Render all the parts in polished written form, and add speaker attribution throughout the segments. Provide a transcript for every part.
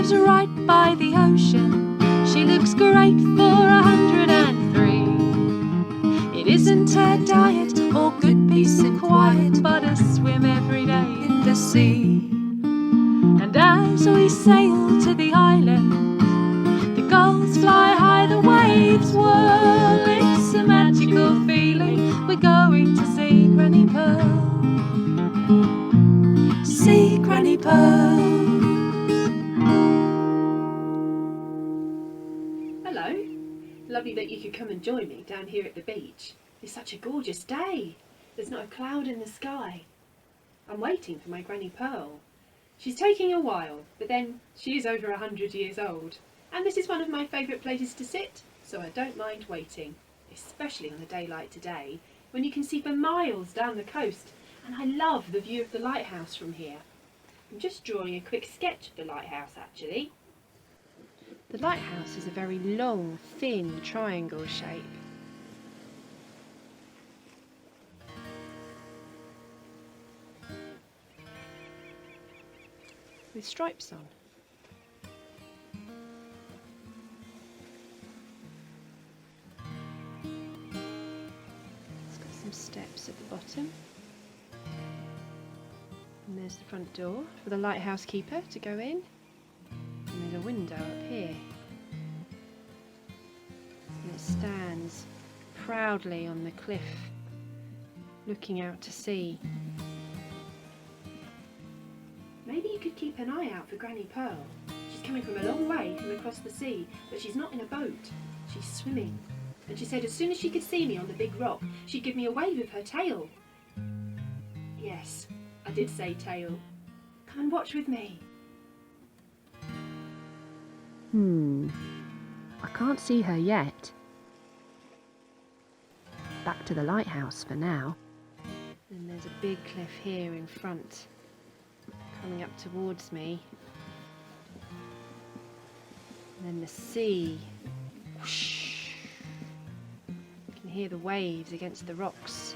Speaker 1: lives right by the ocean. She looks great for 103. It isn't her diet or good peace and quiet, but a swim every day in the sea. And as we sail to the island, the gulls fly high, the waves whirl. It's a magical feeling, we're going to see Granny Pearl. See Granny Pearl.
Speaker 2: Hello. Lovely that you could come and join me down here at the beach. It's such a gorgeous day. There's not a cloud in the sky. I'm waiting for my Granny Pearl. She's taking a while, but then she is over 100 years old. And this is one of my favourite places to sit, so I don't mind waiting. Especially on a day like today, when you can see for miles down the coast. And I love the view of the lighthouse from here. I'm just drawing a quick sketch of the lighthouse actually. The lighthouse is a very long, thin triangle shape. With stripes on. It's got some steps at the bottom. And there's the front door for the lighthouse keeper to go in. And there's a window up here. And it stands proudly on the cliff, looking out to sea. Maybe you could keep an eye out for Granny Pearl. She's coming from a long way from across the sea, but she's not in a boat. She's swimming. And she said as soon as she could see me on the big rock, she'd give me a wave of her tail. Yes, I did say tail. Come and watch with me.
Speaker 3: I can't see her yet. Back to the lighthouse for now.
Speaker 2: And there's a big cliff here in front, coming up towards me. And then the sea. Whoosh. You can hear the waves against the rocks.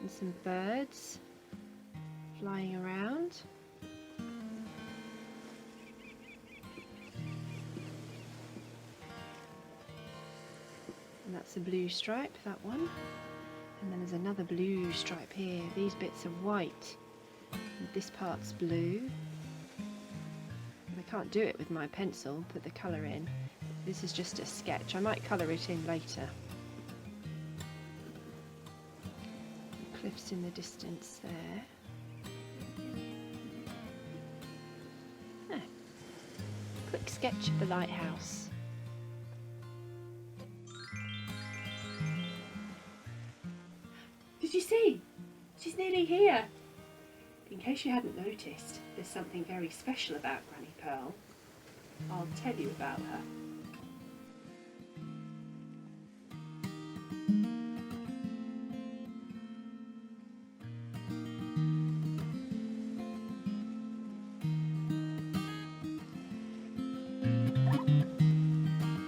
Speaker 2: And some birds flying around. And that's a blue stripe, that one. And then there's another blue stripe here. These bits are white. And this part's blue. And I can't do it with my pencil, put the colour in. This is just a sketch. I might colour it in later. The cliffs in the distance there. Quick sketch of the lighthouse. Did you see? She's nearly here. In case you hadn't noticed, there's something very special about Granny Pearl. I'll tell you about her.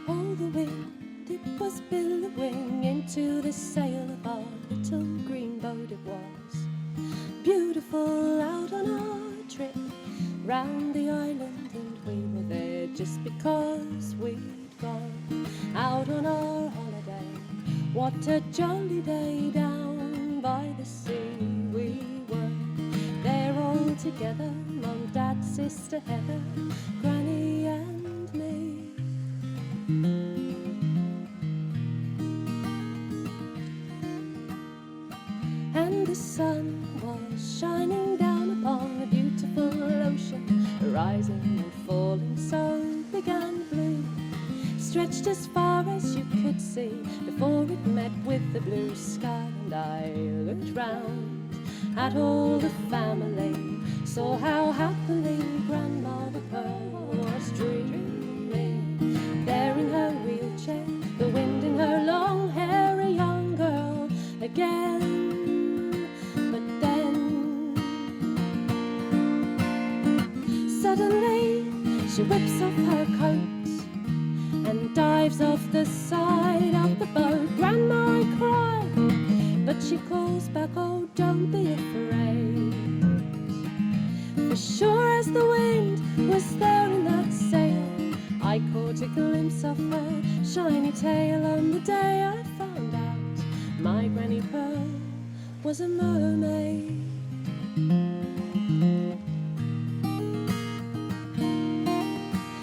Speaker 4: Oh, the wind, it was billowing into the sail of our little green boat it was. Beautiful out on our trip round the island, and we were there just because we'd gone out on our holiday. What a jolly day down by the sea we were. There all together, Mum, Dad, Sister Heather, Granny and me. And the sun was shining down upon the beautiful ocean, rising and falling so big and blue, stretched as far as you could see before it met with the blue sky. And I looked round at all the family, saw how happily Grandmother Pearl was dreaming, there in her wheelchair, the wind in her long hair, a young girl again. Suddenly she whips off her coat and dives off the side of the boat. Grandma, I cry, but she calls back, oh, don't be afraid. For sure was there in that sail. I caught a glimpse of her shiny tail on the day I found out my Granny Pearl was a mermaid.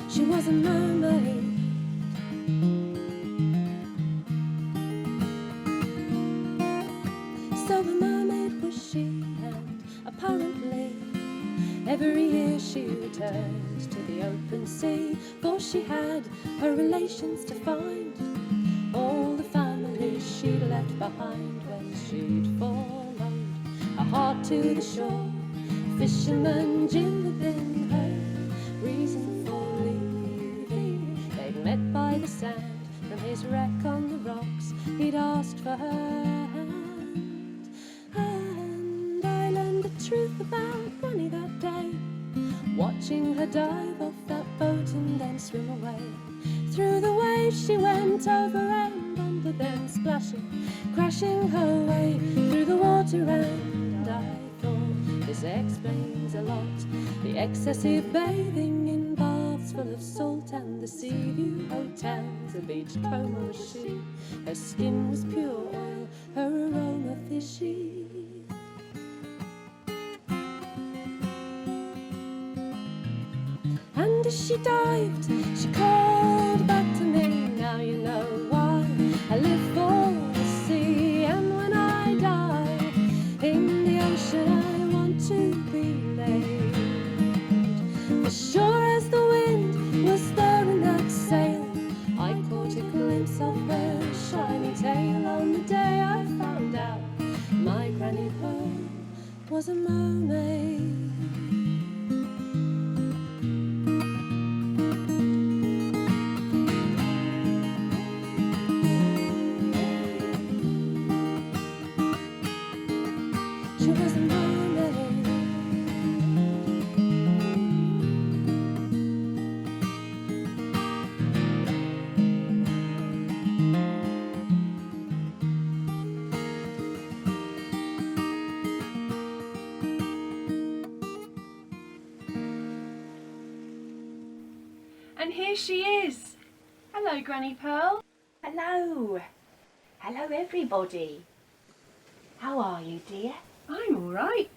Speaker 4: She was a mermaid. So a mermaid was she, and apparently every year she returned to the open sea, for she had her relations to find, all the families she left behind when she'd followed her heart to the shore. Fisherman Jim had been her reason for leaving. They'd met by the sand from his wreck on the rocks. He'd asked for her hand, and I learned the truth about Granny that day, watching her dive off that boat and then swim away. Through the waves she went over and under them, splashing, crashing her way through the water, and I thought this explains a lot. The excessive bathing in baths full of salt and the sea view hotels, a beachcomber was she. Her skin was pure oil, her aroma fishy. And as she dived, she called back to me, now you know why I live for the sea. And when I die in the ocean, I want to be laid. For sure as the wind was there in that sail, I caught a glimpse of her shiny tail on the day I found out my Granny Pearl was a mermaid. She was a mermaid.
Speaker 2: And here she is. Hello, Granny Pearl.
Speaker 5: Hello. Hello, everybody. How are you, dear?
Speaker 2: I'm all right.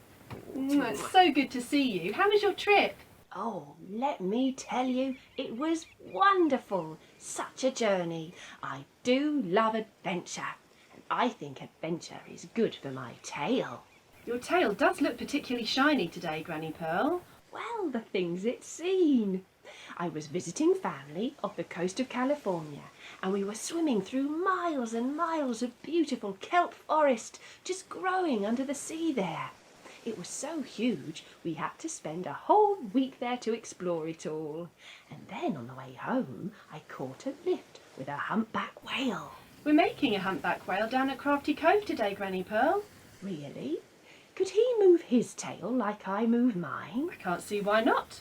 Speaker 2: It's so good to see you. How was your trip?
Speaker 5: Oh, let me tell you, it was wonderful. Such a journey. I do love adventure, and I think adventure is good for my tail.
Speaker 2: Your tail does look particularly shiny today, Granny Pearl.
Speaker 5: Well, the things it's seen. I was visiting family off the coast of California, and we were swimming through miles and miles of beautiful kelp forest just growing under the sea there. It was so huge we had to spend a whole week there to explore it all. And then on the way home I caught a lift with a humpback whale.
Speaker 2: We're making a humpback whale down at Crafty Cove today, Granny Pearl.
Speaker 5: Really? Could he move his tail like I move mine?
Speaker 2: I can't see why not.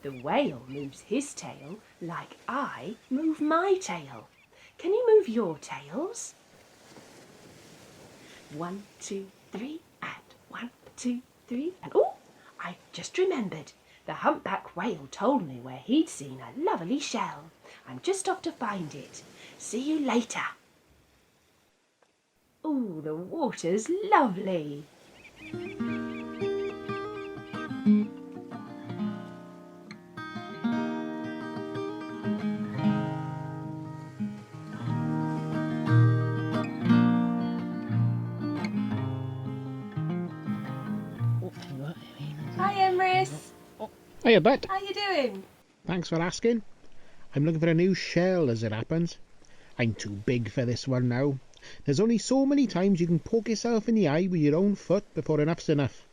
Speaker 5: The whale moves his tail like I move my tail. Can you move your tails? 1, 2, 3, and 1, 2, 3, and oh, I just remembered. The humpback whale told me where he'd seen a lovely shell. I'm just off to find it. See you later. Ooh, the water's lovely.
Speaker 2: Hi, Emrys.
Speaker 6: Hiya, Bet.
Speaker 2: How you doing?
Speaker 6: Thanks for asking. I'm looking for a new shell, as it happens. I'm too big for this one now. There's only so many times you can poke yourself in the eye with your own foot before enough's enough.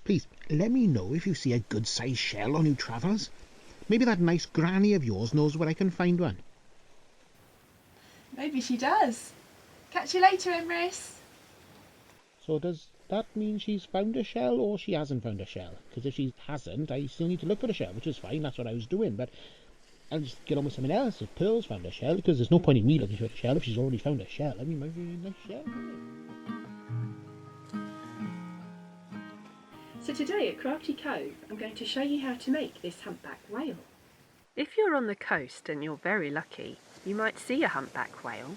Speaker 6: Please, let me know if you see a good-sized shell on your travels. Maybe that nice granny of yours knows where I can find one.
Speaker 2: Maybe she does. Catch you later, Emrys.
Speaker 6: So does that mean she's found a shell or she hasn't found a shell? Because if she hasn't, I still need to look for a shell, which is fine, that's what I was doing. But I'll just get on with something else if Pearl's found a shell, because there's no point in me looking for a shell if she's already found a shell. I mean, might be a nice shell.
Speaker 2: So today at Crafty Cove, I'm going to show you how to make this humpback whale.
Speaker 3: If you're on the coast and you're very lucky, you might see a humpback whale.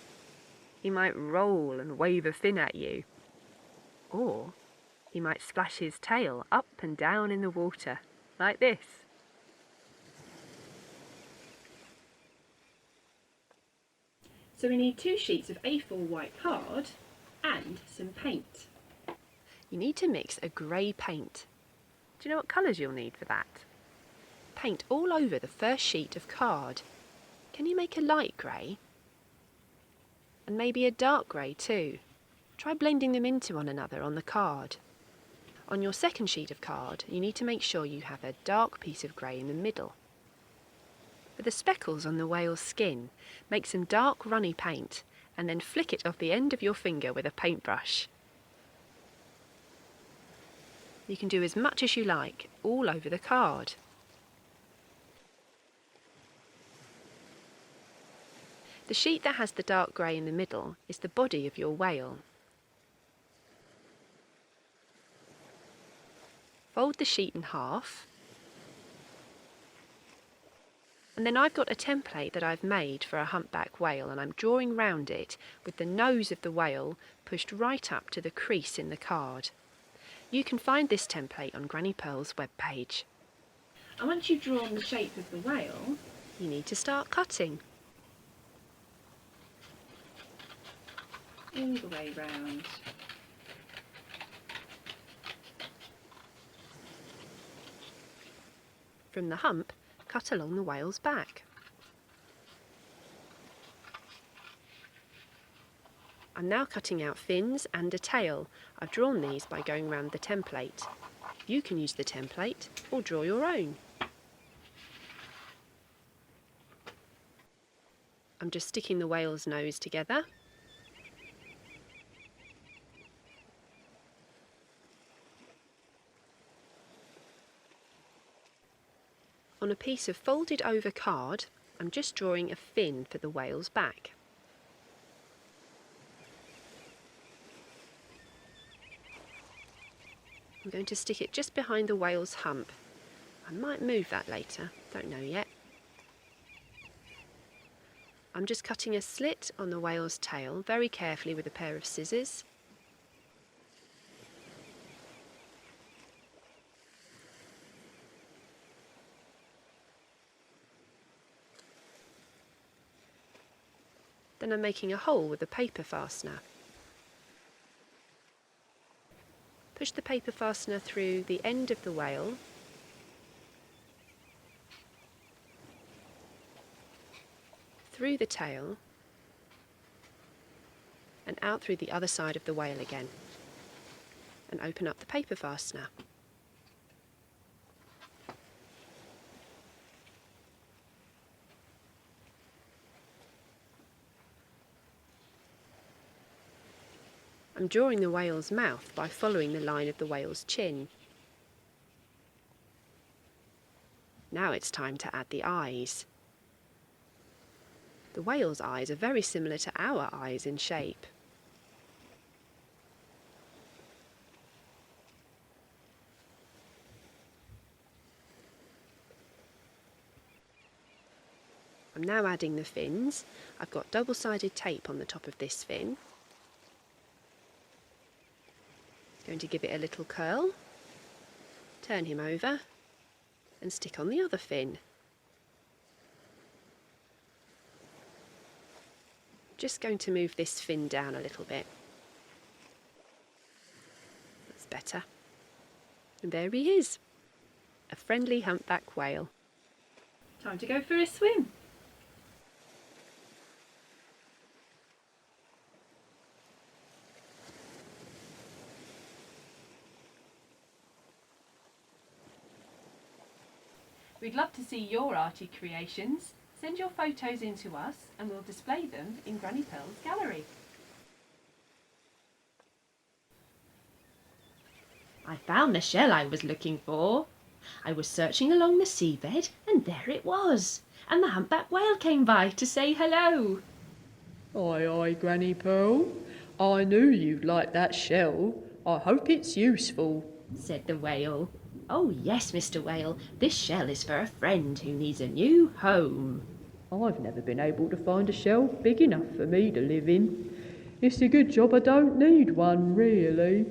Speaker 3: He might roll and wave a fin at you. Or he might splash his tail up and down in the water, like this.
Speaker 2: So we need 2 sheets of A4 white card and some paint.
Speaker 3: You need to mix a grey paint. Do you know what colours you'll need for that? Paint all over the first sheet of card. Can you make a light grey? And maybe a dark grey too. Try blending them into one another on the card. On your second sheet of card, you need to make sure you have a dark piece of grey in the middle. For the speckles on the whale's skin, make some dark runny paint and then flick it off the end of your finger with a paintbrush. You can do as much as you like, all over the card. The sheet that has the dark grey in the middle is the body of your whale. Fold the sheet in half. And then I've got a template that I've made for a humpback whale, and I'm drawing round it with the nose of the whale pushed right up to the crease in the card. You can find this template on Granny Pearl's webpage.
Speaker 2: And once you've drawn the shape of the whale,
Speaker 3: You need to start cutting.
Speaker 2: all the way round.
Speaker 3: From the hump, cut along the whale's back. I'm now cutting out fins and a tail. I've drawn these by going round the template. You can use the template or draw your own. I'm just sticking the whale's nose together. On a piece of folded over card, I'm just drawing a fin for the whale's back. I'm going to stick it just behind the whale's hump. I might move that later, don't know yet. I'm just cutting a slit on the whale's tail very carefully with a pair of scissors. Then I'm making a hole with a paper fastener. Push the paper fastener through the end of the whale, through the tail, and out through the other side of the whale again, and open up the paper fastener. I'm drawing the whale's mouth by following the line of the whale's chin. Now it's time to add the eyes. The whale's eyes are very similar to our eyes in shape. I'm now adding the fins. I've got double-sided tape on the top of this fin. Going to give it a little curl, turn him over and stick on the other fin. Just going to move this fin down a little bit. That's better. And there he is, a friendly humpback whale.
Speaker 2: Time to go for a swim. We'd love to see your arty creations. Send your photos in to us and we'll display them in Granny Pearl's gallery.
Speaker 5: I found the shell I was looking for. I was searching along the seabed and there it was. And the humpback whale came by to say hello.
Speaker 7: Aye, aye, Granny Pearl. I knew you'd like that shell. I hope it's useful.
Speaker 5: said the whale. "Oh yes, Mr. Whale, this shell is for a friend who needs a new home."
Speaker 7: I've never been able to find a shell big enough for me to live in. It's a good job I don't need one, really.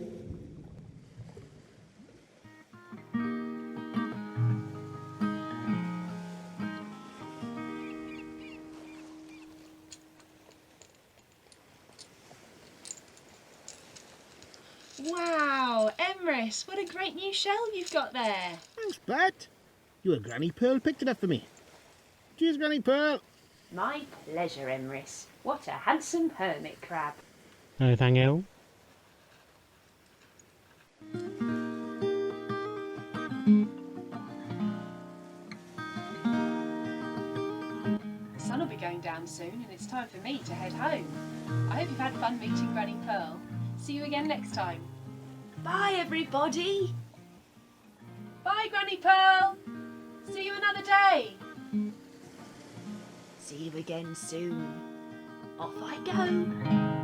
Speaker 3: Wow, Emrys, what a great new shell you've got there.
Speaker 6: Thanks, Bert. Your Granny Pearl picked it up for me. Cheers, Granny Pearl.
Speaker 5: My pleasure, Emrys. What a handsome hermit crab.
Speaker 6: Oh, thank you.
Speaker 2: The sun will be going down soon and it's time for me to head home. I hope you've had fun meeting Granny Pearl. See you again next time.
Speaker 5: Bye, everybody.
Speaker 2: Bye, Granny Pearl. See you another day.
Speaker 5: See you again soon. Off I go.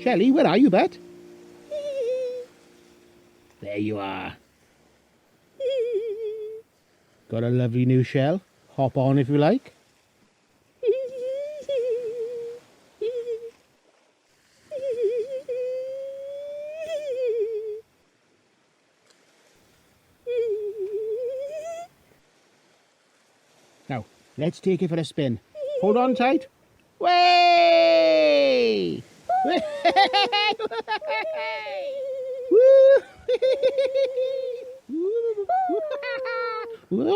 Speaker 6: Shelley, where are you, Bert? There you are. Got a lovely new shell. Hop on if you like. Now, let's take it for a spin. Hold on tight. Way! Woo!